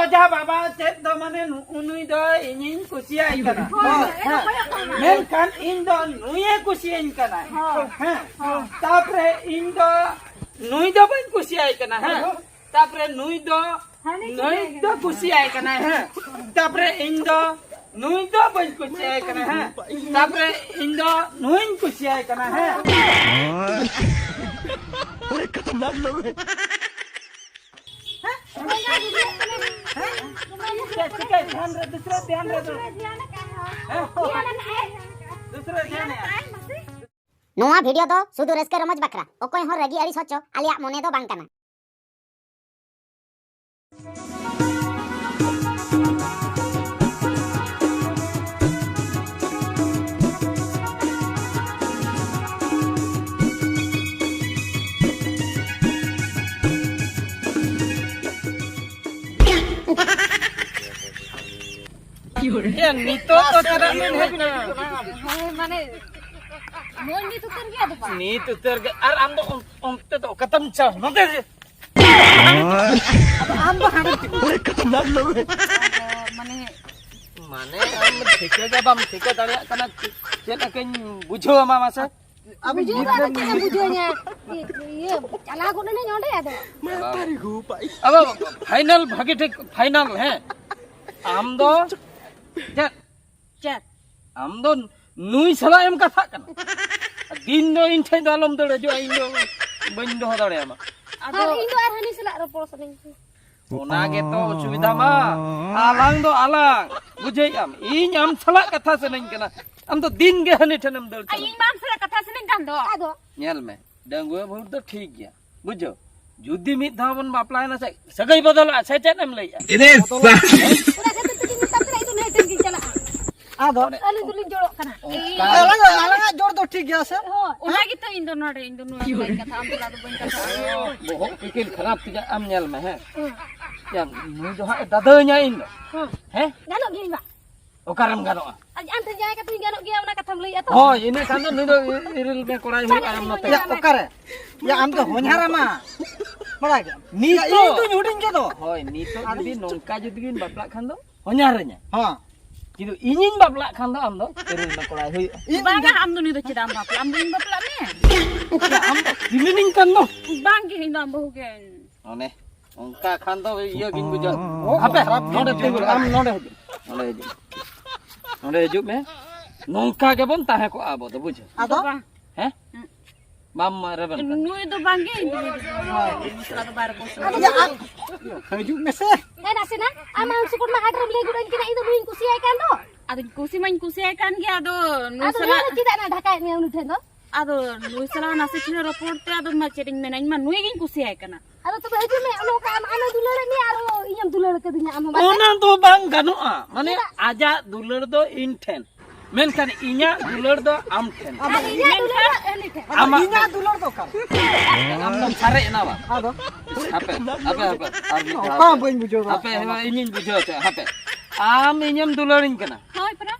ओझा बाबा चेत दो माने उनुई दो इनिन कुसिया इकना मेनखान इन दो नुये कुसिया इकना तापरे इन दो नुई दो बन कुसिया इकना तापरे नुई दो कुसिया इकना तापरे इन दो नुई दो बन कुसिया इकना तापरे इन दो नुई कुसिया इकना खतरनाक लोग है दूसरा ध्यान नोआ वीडियो दो सुदु रस्के रमज बकरा ओकोय हो रगी अड़ी सोचो आलिया मोने दो बांग कना ये नीतो तो तेरा में है ना माने मोन नी तुतर गया तो नीत उतर के और हम तो तो खत्म चल नते अब हम तो हम खतरनाक लोग माने हम ठेके जब हम ठेके दाड़िया कना चेना कइन बुझो मा मासे अब बुझो तो चेना बुझो ने ये चला को ने नोडे आदो मारी गु पाई अब फाइनल भागे ठीक फाइनल है हम दो चेत हम दो नुई सला एम कथा कना दिन दो इन ठे दालम दड़े जो इन दो बन दो दाड़े मा आदो इन दो आरहानी सला रोपो सने ओना गे तो सुविधा मा आलांग दो आलांग बुझे हम इन हम सला कथा सने कना हम तो दिन गे हने ठनम दड़ आई माम सला कथा सने कान दो आदो नेल में डंगुए भूर तो ठीक गया बुझो जुदी मित धावन बापलायना से सगई बदल से चेनम लइया ओरा खातिर तुली तबरे इदो नहीं तन चला आदो अली तुली जोड़ो कना आलांग जोड़ दो ठीक गया से हो ओना गी तो इंदो नोडे इंदो नो कथा हम तुला दो बन कथा बहुत पिकिन खराब तिगा am नेल में है या मु जो है दादanya इन है गानो गी बा ओकारम गानो आज अंत जाय का तुई गानो गिया ओना कथाम लइया तो हो इने कांदो नुदो इरिल में कोड़ाई हुई आम नते या ओकारे या आम तो होन्यारा मा बड़ा गया नीतो तो जुडिन के तो होय नीतो जुदी नोंका जुदी गिन बापला खान दो होन्यारnya हां किंतु इनिन बापला खान दो आम दो इरिल में कोड़ाई हुई बांगा हम दो नी दो चिदाम बापला हम दो इन बापला ने आम दो दिमिनिन kan दो बांगे इन दो बहु के ओने ओंका खान दो इयो गिन बुझो हापे नोडे टेबल आम नोडे हिजुग में नोंका के बन ताहे को आबो तो बुझो आदो हैं माम रेबन नुई दो बांगे इन दो सला दो बार बोस या हिजुग में से ए नासे ना आमा सुकुन मा हाडरम ले गुडन किना इदो नुई कुसी आय कान दो आदो कुसी माइन कुसी आय कान गया आदो नुई सला किदा ना ढाका ने उनु थेन दो आदो नुई सला नासे छिना रिपोर्ट ते आदो मा चेटिंग में नाइन मा नुई गिन कुसी आय काना आदो तो हिजु में ओनो काम आना दुलड़ ने आरो इयम दुलड़ के दिना आमा ओना तो बांग गानोआ माने आजा दुलड़ दो इन ठेन मेनखान इnya दुलड़ दो आम ठेन इया दुलड़ एनी थे आमा इना दुलर तो का आम दम सारे ना बा आदो हापे आर का बइन बुझो हापे इनिन बुझो छे हापे आम इnyam दुलड़िन कना होय परा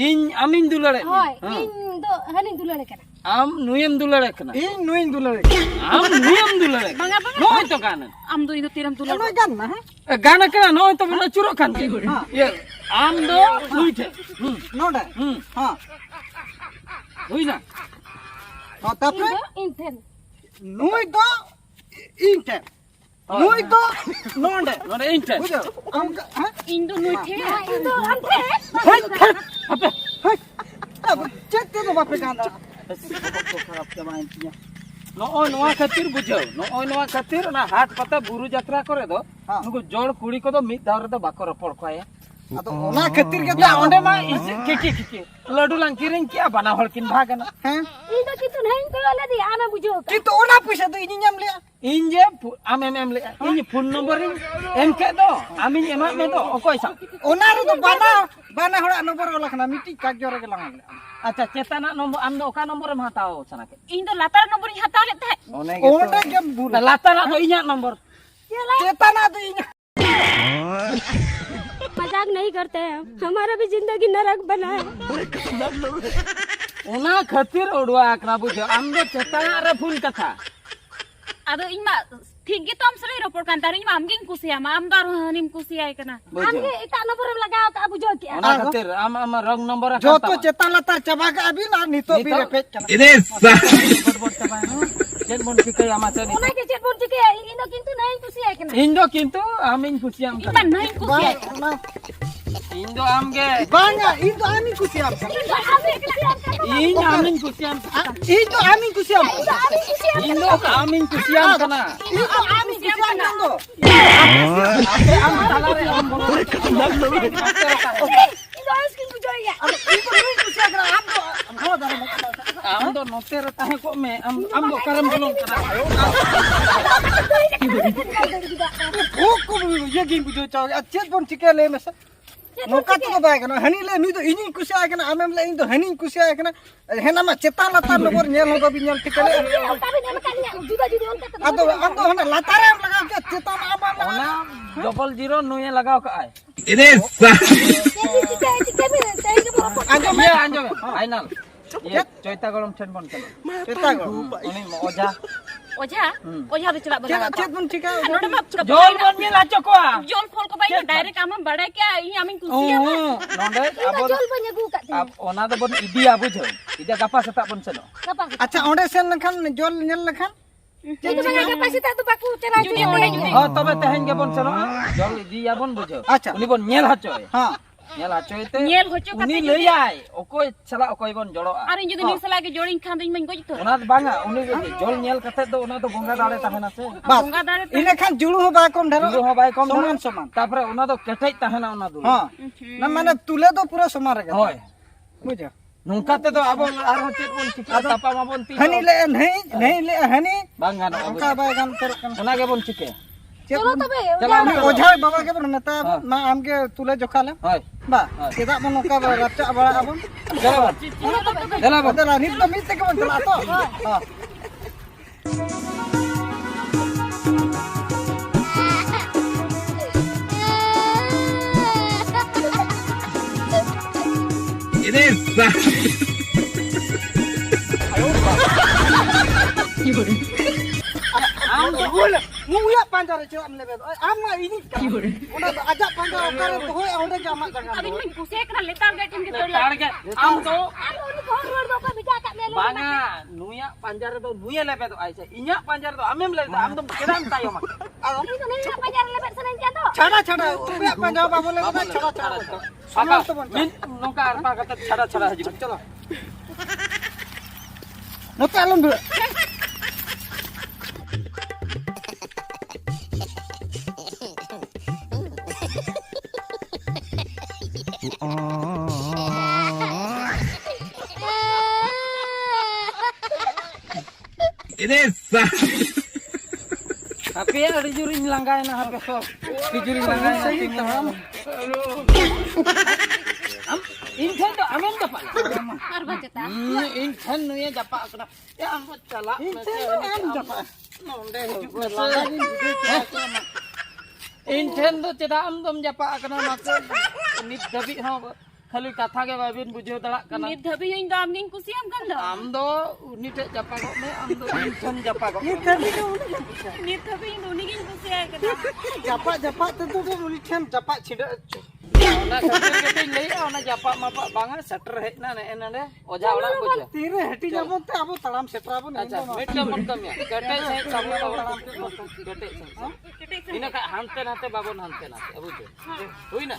इन आमिन दुलड़े होय इन दो हनी दुलड़ केना आम नुयम दुलड़े कना इन नुइन दुलर आम नुयम दुलड़े बंगा बंगा नोय तो कानन आम दो इदो तिरम दुलड़ नो गान ना गाना कना नोय तो बना चुरो खान के ये आम दो नुइठे नोडे हां हुई ना हां तापरे इन थेन नुई तो इनटे नुई तो नोंडे नोंडे इंटे बुझो आम हां इन दो नुई थे इन दो आम थे हापे अब चेक के बापे गाना खराब जमाइन तिया नोय नोआ खातिर बुझो नोय नोआ खातिर ना हाट पता बुरु यात्रा करे दो नुको जोड़ कुड़ी को दो मिद दाव रे दो बाको रपड़ कोया आदो ओना खातिर के या ओंडे मा के लड्डू लांग किरिंग किया बना हल किन भागना हैं इन दो कितु नहीं को वाला दी आना बुझो कि तो ओना पैसा तो इनी नाम लिया इन जे आम एम ले इन फोन नंबर एम के दो आमिन एमा में दो ओकोय सा ओना रे तो बाना हड़ा नंबर वाला खना मिटी कागज रे लंगा अच्छा चेतना नंबर आम दो ओका नंबर में हताओ सना के इन दो लातार नंबर ही हता लेते है ओने के भूल लातारा तो इnya नंबर चेतना तो इनी मजाक नहीं करते हैं हमारा भी जिंदगी नरक बना है ओना खातिर ओडवा आकना बुझो आम दो चेतना रे फूल कथा आदो इमा ठीक गे तो हम सलाई रोपड़ कान तारिन मा आमगिन कुसिया मा आम दार हनिम कुसिया कना आमगे एटा नंबर लगाओ का बुझो के ओना खातिर आम रंग नंबर जो तो चेतन लता चबा का अभी ना नितो भी रेपेज कना चेत बोन चिकै आमा चेन ओना के चेत बोन चिके इनो किंतु नहीं कुसिया कना इंदो किंतु आमिन कुसियाम इमा kana नहीं कुसिया इंदो आमगे बांगा इन तो आमी कुसियाम इन आमिन कुसियाम इन तो आमी कुसियाम इंदो आमिन कुसियाम kana इन तो आमी कुसियाम नंदो am salare am bono Eno ice cream बुझो या इन तो आमी कुसियाम करा हम तो दारे am do note re tahe ko me am do karam bolong kana ओ को ये गिन बुझो चाव चेत बोन चिके ले में नौका तो बाय कना हनी ले नुई तो इनी कुसिया कना आमेम ले इन तो हनी कुसिया कना हेना मा चेता लता नंबर नेल हो बि नेल टिकले आदो हना लतारे लगा के चेता मा ona double zero nuye lagao ka ai आजो ye anjome final ye choita golom chen bon kana चेता गो oni oja ओझा ओझा तो चला बता चेत बोन चिका नोडे मा jol bon me lacho ko जोल फोल को भाई डायरेक्ट हम बड़ा क्या ई आमिन कुसिया nonde abo जोल बन गु का ona do bon idia bujho idia gapa setak bon seno कपा अच्छा ओंडे सेन लखन जोल nail Lakhan itu bang kapa sita tu baku cera judi onde judi ha tobe tehen ge bon seno jol idia bon bujho अच्छा uni bon nyel hachoy हां nyel hachoy te nyel hocho kate uni leyai okoy sala okoy bon jolo ari judi ni sala ke joring khan din main goj to ona do banga uni jol nyel kate do ona do bonga dare tahena se बस गंगा दारे इने खान जुळू हो बा कम धरो julu ho bai kom समान समान tapre ona do ketej tahena ona do हां ना माने तुले तो पूरा समान रे hoy बुझो nungka te do abo ar hochet bon chika tapa ma bon ti Honey ले नहीं ले हनी banga no का बाय गान कर ona ge bon chike चलो तबे चला ओझा बाबा के बन नता ना आम के तुले जोखाले hoy बा केदा बन का रचा बड़ा अब चलो चलो तब चला bon बदला नित तो मित के बन चला तो हां आम तो बोल मुया पंजा रे चम लेबे आम मा इनी ओना आजा पंजा करे तो होय ओंडे जामा जगह अभी मैं कुसे कना लेतार गेटिन के तोड़ target am do अरे घर रोड दो का बिटा का मेले banga nuya panjar do nuya lebe do aisa inya panjar do amem lebe am do kedam tayo mak अभी तो नहीं बाजार लेबे सनन के तो छाड़ा छाड़ा उबे पंजा बाबू ले छाड़ा छाड़ा Saka, min nungka arpa kata cara-cara haji. चलो नता आलम दु Tapi ya ada juri langgai na hape so. Juri langgai na timam. Insan to amen to pa. करबा चता Insan nu ya japa kana. Ya am chala. am japa Nonde Insan to ceda am dom japa kana maka nit dabi ha खाली कथा के bobbin बुझे दड़ा kana. नित धबी इन दाम गिन कुसियाम कन दो Am do nit japa ko me am do insan japa ko. नित धबी इन उनी गिन कुसिया कना जपा जपा tentu dia uli tem japa cida Ona satir keting lei ona japa mapa banga setter hek na ne ene oja ola buja. tire heti jabon te abo talam setra bon Acha wait ka mon kam ya. Kete sai samla talam kete sai. Ina ka hante nate babon hante nate abu je. Hui na.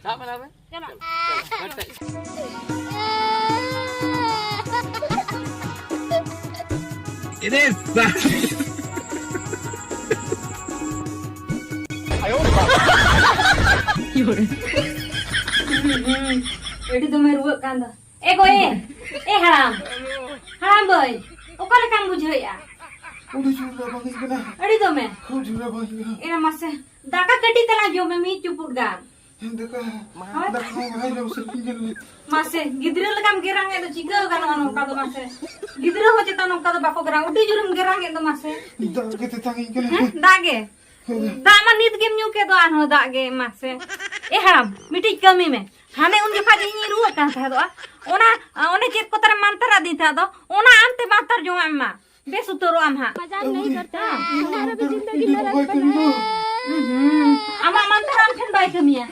Sa mana be? चलो Kete. AD तो मैं रुक कांदा ए गोए ए हराम बोय ओकले काम बुझोया udah juga bagi kena एडी तो मैं juga bagi kena एना मसे दाका कटी तला जो मैं मी चुपुट गा deka deka hai lo sepinjel मसे गिदरे लगाम गेरांगे तो चिका गानो नोका तो मसे गिदरे हो चेता नोका तो बाको गेरांग उडी जुरुम गेरांगे तो मसे ida kita tangi kena दागे दामा नित गेम न्यू के तो आनो दागे मसे ए हराम मिटी कमी में हाने उन जफा इनी रुआ का था दो ओना ओने चेत को तरह मंत्र दी था दो ओना आंते मातर जो अम्मा बेस उतरो आम हा मजाक नहीं करता हमारा भी जिंदगी में रंग आमा मंतर आम ठन बाय कमिया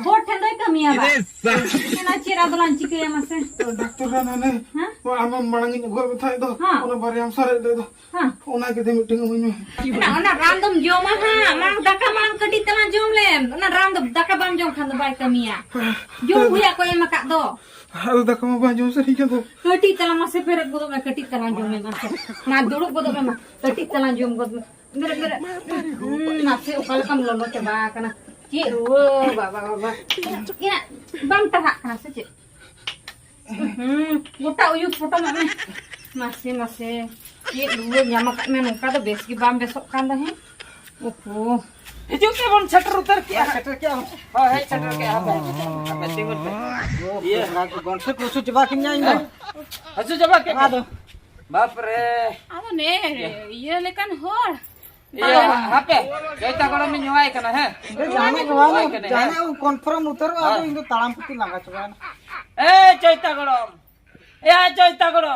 होट ठन बाय कमिया बा केना चेरा दलान चिके मसे डॉक्टर का नाने वो आम मड़ंगी घर में था दो ओना बारे हम सारे दे दो ओना के दे मीटिंग में ना राम दम जोमा हा मांग दाका मांग कटी तला जोम ले ना राम दम दाका बाम जोम खान बाय कमिया जोम हुया को एम का दो अरे दाका मा बाजो सही के दो कटी तला मसे फेर गोदो में कटी तला जोम में मसे ना दुड़ुक गोदो में कटी तला जोम गोदो मेरे नासे उकल कम लोलो चबा कना चे रो बाबा बाबा इना बम तहा कना से चे गोटा उयु फोटो में मासे मासे ये रो ᱧᱟᱢᱟ ᱠᱟᱜ ᱢᱮ ᱱᱚᱝᱠᱟ ᱫᱚ ᱵᱮᱥ ᱜᱮ ᱵᱟᱢ ᱵᱮᱥᱚᱜ ᱠᱟᱱ ᱫᱚ ᱦᱮ ओहो हिजू के बन छटर उतर के छटर के हां है छटर के हां पे तिंगुर पे ये ना तो गंठे कुछ जबा के नहीं ना हजू जबा के दो बाप रे आदो ने ये लेकन होर ये हां पे जैता गड़ में न्योय कना है जाने वो कन्फर्म उतर अब इन तालाम पुती लगा चबा ए जैता गड़ ए जैता गड़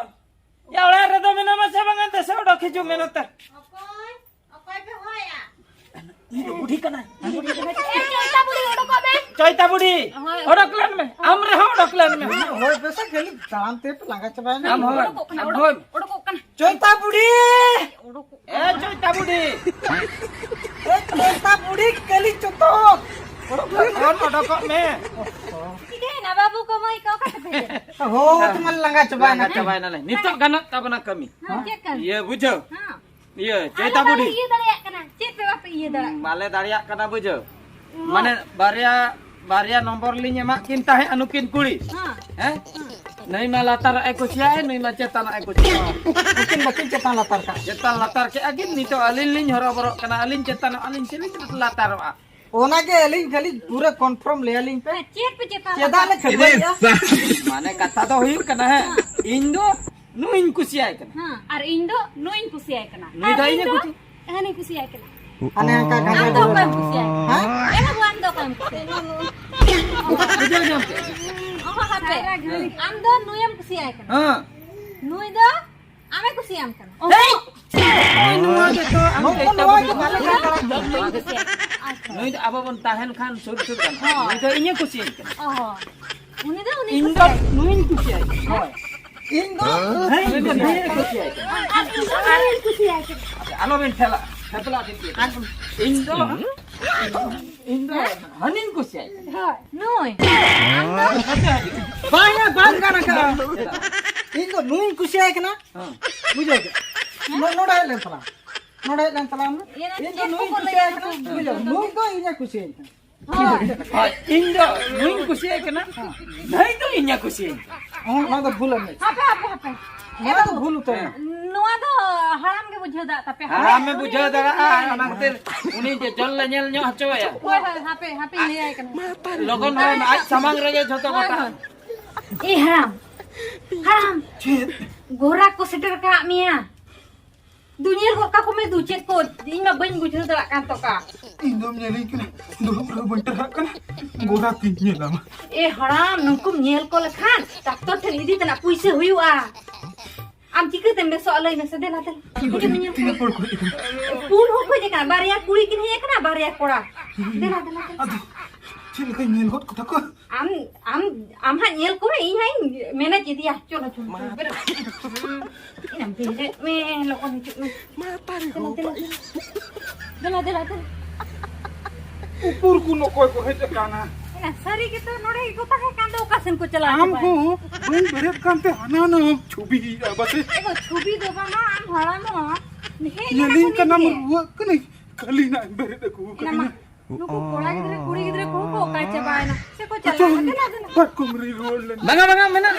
या ओला रे दो मेना मसे बंगन दे से ओडो खिजू मेनत अकोय पे होया ये बुढ़ी कना ए चलता बुढ़ी ओडो कबे जैता बुढ़ी ओडकलन में हमरे हो ओडकलन में होय बेसा खेली तालाम ते लगा चबा ना हम हो ओडो को कना जैता बुढ़ी ओडो को ए जैता बुढ़ी ए तोता बुढ़ी कली चतो ओडक में ठीक है ना बाबू को मई को कट पे हो तुम लगा चबा ना चबाय ना नहीं नितो गन तब ना कमी हां चेक कर ये बुझो हां ये जैता बुढ़ी ये दड़िया कना चेक पे बाप ये दड़ा माले दाड़िया कना बुझो माने बारिया नंबर लिन एमा किन ताहे अनुकिन कुड़ी हां हैं नहीं मा लातार ए कुछिया है नहीं मा चेतन ए कुछिया मकिन मकिन चेता लातार का चेतन लातार के अगिन नितो अलिन लिन हरो बरो कना अलिन चेतन अलिन चली लातार आ ओना के अलिन खाली पूरा कंफर्म ले अलिन पे चेक पे चेक चेदा ले खबरिया माने कथा तो हुई कना है इन दो नुइन कुछिया है कना हां और इन दो नोइन कुसी आय कना नुई दाई ने कुछ हने कुसी आय कना अने का आम का दो काम कुसी आय हां एना बुआन दो काम कुसी बुझो जम के ओहा हापे आम दो नुयम कुसी आय कना हां नुई दो आमे कुसी आम कना नुआ के तो हम जैता बुढ़ी माले नुई अब बन ताहन खान सुर सुर कना नुई तो इने कुछिया कना ओहो उनी दो इन दो नुइन कुछिया होय इन दो है नुई तो नहीं कुछिया आरे कुसी आय कना आलो बेन ठेला ठेला दिन इन दो हनिन कुछिया हां नोय बाया बात गाना का इन दो नुई खुशी है ना हां बुझो के नोडा ले तला इन दो नुई खुशी है ना बुझो नुई तो इने खुशी है इन दो नुइन कुछिया कना नहीं तो इने कुछिया हां ना तो भूल नहीं हापे हापे हापे ना तो भूल तो नोआ दो हराम के बुझो दा तपे हां में बुझो दरा अना खातिर उनी जे जल नेल न्यो हचोया ओए हापे हापे ले आय कना लगन होय आज सामांग रगे झतो गोटा ए हराम हराम गोरा को सेटर का मिया दुनिया को का को में दुचे को इन में बन बुझो दरा कान तो का इन दो मेली के दो बंटर का गोरा तीन लामा ए हराम नुकुम नेल को लखान डॉक्टर थे इदी तना पुइसे हुयुआ आम चिके ते में सो लई न से देला ते तीन पड़ को पून हो खोजे का बारिया कुड़ी किन हे कना बारिया कोड़ा देला देला चिल के नेल होत को तक आम हा नेल को ई हाई मेना चिदिया चलो चलो इन बेरे में लोगन चुप में देला ऊपर को न कोई को है काना ना सरी के तो नोड़े को ता है कांदो कासन को चला आम को बन बेरे कांते हना ना छुबी बस एगो छुबी देबा ना आम भड़ा न ये लिंक का नाम वो कने खाली ना बेरे देखो कने नुको कोड़ा गिदरे कुड़ी गिदरे को काचे बायना से को चला देला पर कुमरी रोड ले बंगा मेना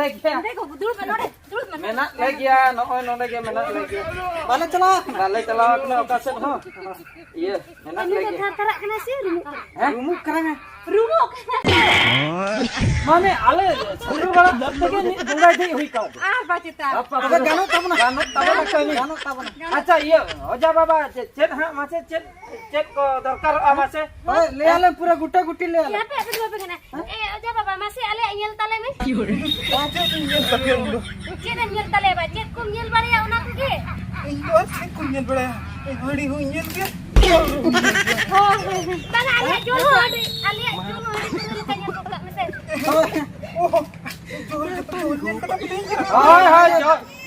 लग गया देखो दूर में नोड़े मेना लग गया नोय नोडे के मेना लग गया वाले चला अपने ओकासन हो ये मेना लग गया करा कना से रुमुक करा Rumok. माने आले सुरु बड़ा लगे नि बुंगाई दे हुई का Apa cita? तबे गानो तब ना गानो तब कहीं गानो तब ना अच्छा ये ओजा बाबा चेत हां मासे चेत को दरकार आ मासे ओए ले आले पूरा गुटा गुटी ले आले Apa apa apa kena? Oja baba masih ale nyel tale me. पांचे दिन ये सफिया लो Cet nyel tale ba, cet kum nyel bari ya una ke. इनको से कुंजन बड़ा ए हड़ी हुई ये के Bang ale jolo ale jolo ale kanya kokak mese. ओह जोर के तो जोर कटा के नहीं हाय हाय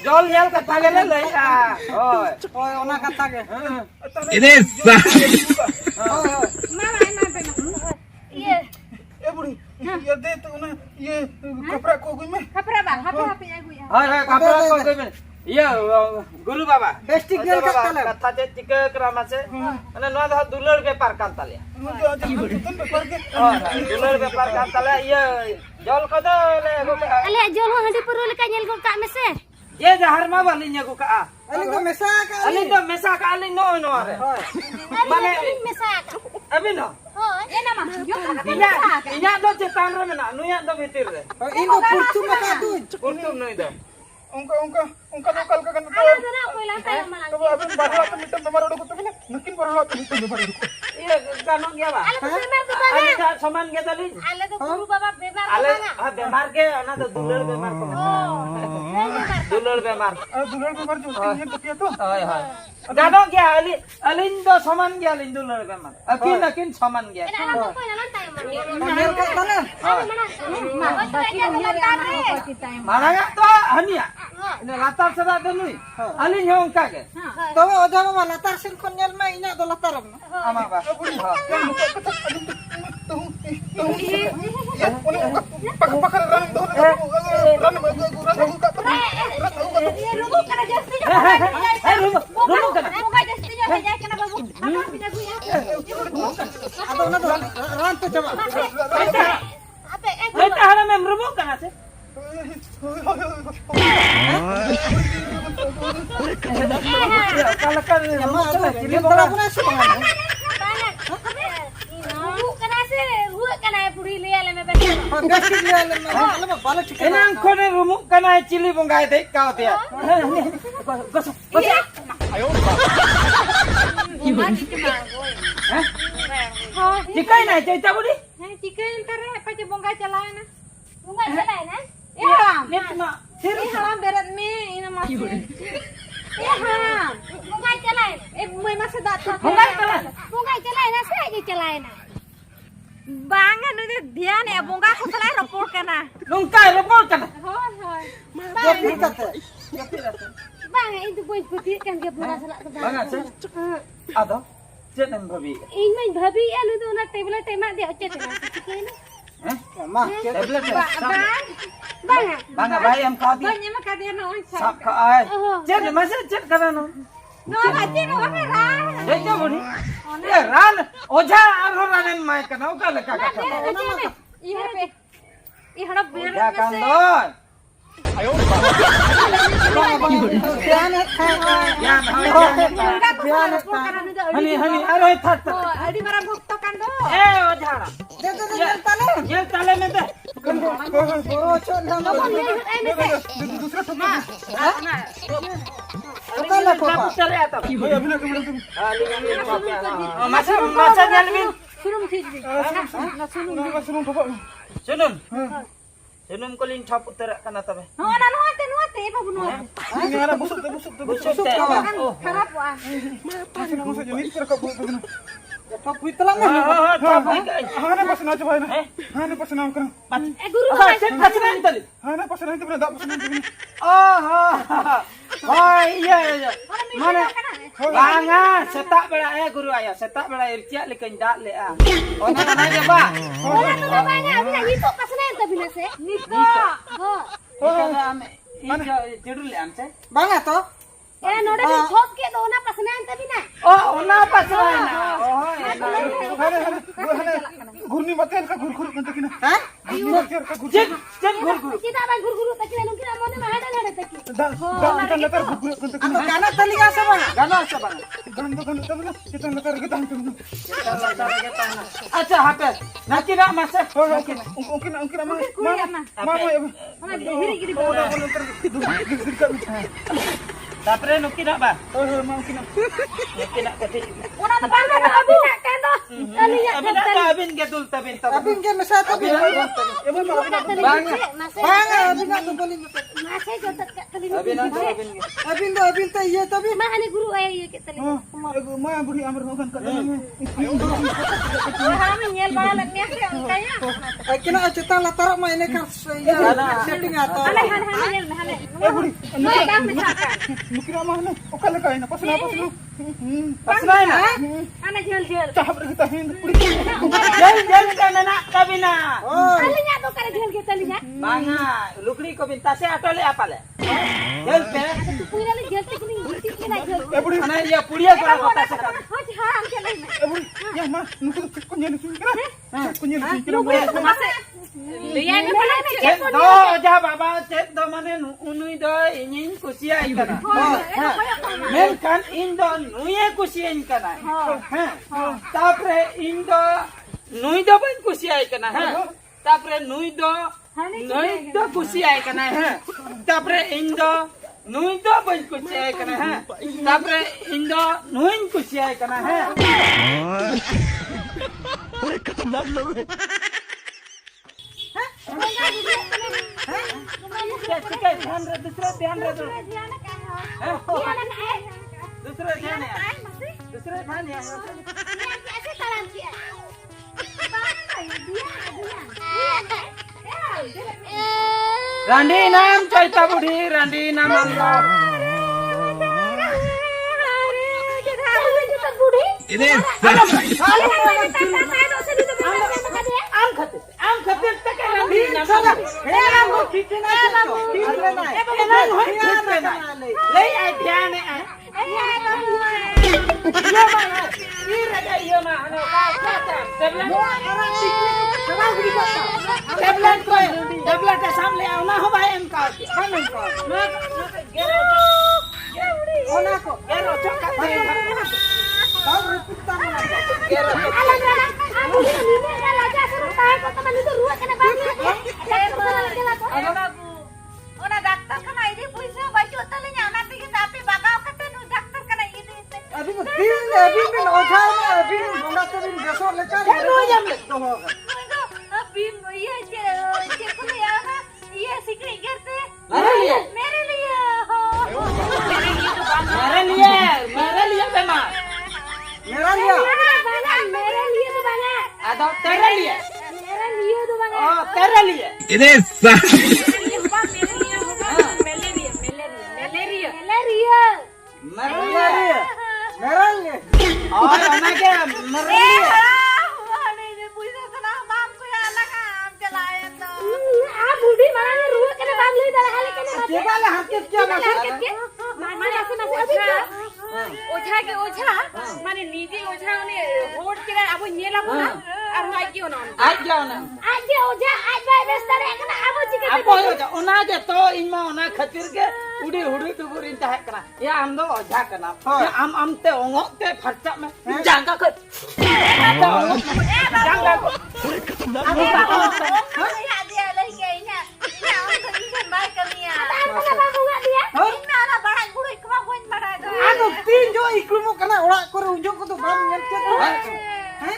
जल नेल का तागे ले ले आ ओय ओए ओना कथा के इने Mama be. Iya. ए बुढ़ी ये दे तो ना ये कपड़ा को कोई में Kapra ba, apa ya gue ya. हाय हाय कपड़ा को कोई में ये गुरु बाबा बेस्टिक गेल का ताले कथा जे टिक क्रमा से माने नो धा दुलर व्यापार कान ताले मुझे आज तुम पेपर के दुलर व्यापार कान ताले ये जल को दो ले Ale jolo handi puru le kanya kokak mese. ये जहर मा वाली न्या को का अली को मेसा का अली तो मेसा का अली नो नो रे Mane mesak. अभी नो Oh, ya nama. Yo इnya इnya दो चेतान रे ना नुया दो भीतर रे इनको पुरचू में का तू उल्टुम नहीं दो उनका लोकल का करना Ala sana ko lantai malang. तो अभी बाहर तो मिटम तुम्हारा को तो ना नकिन बाहर तो मिटम तुम्हारा ये कानो गया बा Ala ko bemer ko ba? Ali का सामान के दली Ala ko guru baba bemer ko अले ba? हां बीमार के ना तो दुलर बीमार को दुलर बीमार दुलर बीमार जो ये पतिया तो हाय हाय गानो गया अली अलिन दो सामान गया अलिन दुलर बीमार अकिन अकिन सामान गया Ala ko ko lantai malang. मेल का ताले मानागा तो हनिया इन लातार सदा दनुई अलिन हों का के तो ओजा बाबा लतार सिन को नेल में इना दो लतार में आमा बा पक पक रन दो रन में रन का Rumok kana jasti jo. रुको कर Rumok jasti jo ja kana babu. Apa pindah gue ya? अब ना तो रन तो चमा Apa बेटा हने में रुको कना से कल कर चिली बड़ा बना से Rumok kana se, rumok kana puri le ale me betul. बेस्टिक ले ले मतलब बाल चिकन एनां कोने रुमु कना चिली बंगाय दे कावतिया गस गस चिकाई नाही चैता बुडी Chicken ntar apa je bongga jalan na? Bongga jalan na? Ya, नेटमा फिर halam berat me ina masih. Ya, bongga jalan. Mai masa datang. Bongga jalan? Bongga jalan na saya je jalan na. Bangan nu dia ne bongga ko selai report kana. लुंका रोपो कना Hoi hoi. जो फिर करते Bang itu boy putih kan dia pura selak ke बंगा से आदो चेतन भभी Ing main babi alu tu na table tema dia ocet na chicken. हैं मां tablet Bang. बंगा भाई हम खा दिए Banyak makan dia no. सब खा आए चेत मसे चेत करा नो No, baca no apa चैता बुडी ये रान ओझा आरो रान माय कना उका लका का क्या कान दो ध्यान है ज्ञान हनी हनी अरे that Adi marah bukto kan do. ए ओझाड़ा दे दे दे ताले ये ताले में दे बोरो चल हम दूसरा ठोका ताले ठोका चले आता अभी ना मसा मसा जलबिन Suruh khijbi. सुनो ठोका सुनुम सुनुम को लिन छाप उतर कना तबे No, na nuate apa bunuh. ini ada busuk बुसुते Harap wa. busuk jenis per kau busuk ठोक हुई तला में हाँ ना पसना तो भाई ना हाँ ना पसना कर Guru हां से खचना तली हाँ ना पसना तो बना पसना ओहो भाई ये माने बांगा setak bela guru aya setak bela ircia lekan dak le a ona na je ba Ola tu banyak bila itu pasna ente bila se. Nito. kada am ini tidur le am se बांगा तो Noda ni thop ke do na pasna ente bila. oh ona pasna na oh घूरने नुनी मते का घुर घुर कंत किना हां मते का घुर चल चल घुर kita bang guru-guru tadi nungkin amone mahada lada tadi दान लतर घुर घुर कंत Ano ganas talaga sa mga? Ganas sa mga? गान तबला kita लतर गतान तुम Acha hape. Nakira masa. Nakira. उनके मामा hiri giri Tapre nukira ba? Mama Nukira kasi. una to bang abi nak kan to tali ya Abin na abin gadul tabin tabin. अबिन के मसा तबे Banga. बांगा अबिन तो बोली masih jotat kat tali Abin na abin. अबिन तो ये तबे mah ani guru ay ye kat tali मैं बुढ़ी अमर होगन कर kami nyel balak ni asya kaya किना चेता लतर में इने कर सेटिंग आता hale nyel hale ए बुढ़ी no bang misalkan नुकिरा माने ओकले काई ना पसना Pasna na. ana jel चाहब रहता है बुढ़ी Jal ka na na kabina. tali nya to kare jel ke tali nya Banga. Lukri ko binta se atole apale. Jal pe. puira le jel te kini gurti kina jel ए बुढ़ी Ana ya puria ko kota sa ka. hoji ha am ke lai na ए बुढ़ी या मां नुको कुन्या नुकी किना कुन्या नुकी किना masih liya ni pala ni Chet do ja baba chet do mane unui do inin kusia ikana. Men kan indo nuye kusia ikana. Ha. Tapre indo nui do ban kusia ikana. Ha. Tapre nui do kusia ikana. Ha. Tapre indo nui do ban kusia ikana. Ha. Tapre indo nui kusia ikana. Ha. Sikay ध्यान रे दूसरा ध्यान रे दूसरा ध्यान है दूसरा ध्यान है रांडी नाम चैता बुढ़ी रांडी नाम आम खाते तक रांडी नाम ले आई ध्यान है टेबलेट सामने आओ ना हो भाई इनका गेरो चौका Ona dokter kana ini puisi baju talinya nanti kita api bagaw kate nu dokter kana ini अभी बिन ओझा में अभी बंदा तो बिन जसो लेकर अभी ये कुल यहाँ ये सिकड़ी गिरते मेरे लिए मेरे लिए मेरे लिए बेमा मेरा लिया मेरे लिए तो बना आदो तेरे लिए तो बना ओ तेरे लिए मेरे लिए मेरा लिए और ना के मेरे लिए बुढ़ी माने रुआ के बाग ले दला हाले के के वाले हाथ के क्या माने ऐसे ओझा के ओझा माने नीचे ओझा ने होट के अब नेला को ना और माई क्यों ना आज जाओ ना आज के ओझा आज भाई बेस्तर है ना अब जी के आपो ओना के तो इनमा ओना खातिर के उड़ी उड़ी डुबुर इन ताहे कना या हम दो ओझा कना या हम ते ओंगो ते फरचा में जांगा को जांगा को आनो तीन जो इक्लुमो कना ओड़ा करे उजो को तो बाम नेल के हैं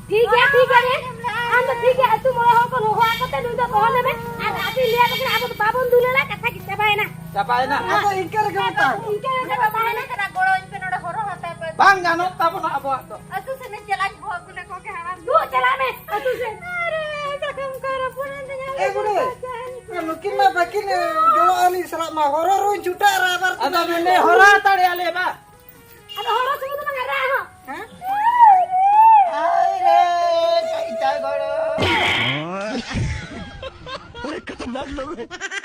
ठीक है हम तो ठीक है तू मोह को हो को ते दूध को लेबे आ आती ले बकरा अब बाबन दुलेला कथा किते बाय ना चपाए ना तो इनके रे बता इनके रे बाय ना करा गोड़ो इन पे नोडे होरो होता है बांग जानो तब ना अब तो तू से ने चला भोग गुले को के हवा तू चला में तू से अरे कसम कर पुरन ए गुडे लुकिन में बकिन जो अली सला मा होरो रो छुटा राबर अब मैंने होला तड़े आले बा अब होरो से तो मंगा रहा हो अरे कई जाय गड़ो लो